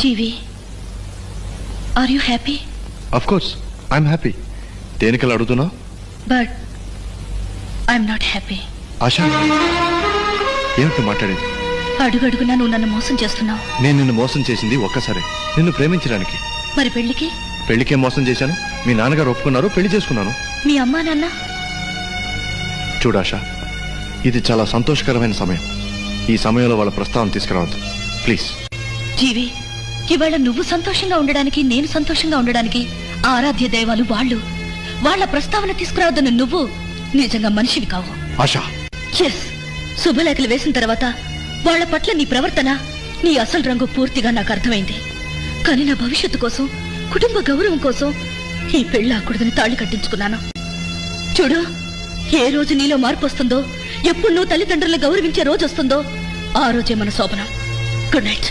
G V, are you happy? Of course I'm happy. దేనికలా అడుగుతున్నావు? But I'm not happy. Asha, ఏమిటి మాట్లాడేది? అడుగడుగునా నువ్వు నన్ను మోసం చేస్తున్నావు. నేను నిన్ను మోసం చేసింది ఒక్కసారి, నిన్ను ప్రేమించడానికి. మరి పెళ్లికి? పెళ్లికే మోసం చేశాను. మీ నాన్నగారు ఒప్పుకున్నారు, పెళ్లి చేసుకున్నాను. మీ అమ్మా నాన్న? చూడాషా, ఇది చాలా సంతోషకరమైన సమయం. ఈ సమయంలో వాళ్ళ ప్రస్తావన తీసుకురావద్దు ప్లీజ్. జీవి, ఇవాళ నువ్వు సంతోషంగా ఉండడానికి, నేను సంతోషంగా ఉండడానికి ఆరాధ్య దైవాలు వాళ్ళు. వాళ్ళ ప్రస్తావన తీసుకురావద్దని నువ్వు నిజంగా మనిషివి కావు. ఆశా, ఎస్, శుభలేఖలు వేసిన తర్వాత వాళ్ళ పట్ల నీ ప్రవర్తన, నీ అసలు రంగు పూర్తిగా నాకు అర్థమైంది. కానీ నా భవిష్యత్తు కోసం, కుటుంబ గౌరవం కోసం ఈ పెళ్లి ఆకూడదని తాళి కట్టించుకున్నాను. చూడు, ఏ రోజు నీలో మార్పు వస్తుందో, ఎప్పుడు నువ్వు తల్లిదండ్రులను గౌరవించే రోజు వస్తుందో ఆ రోజే మన శోభనం. Good night.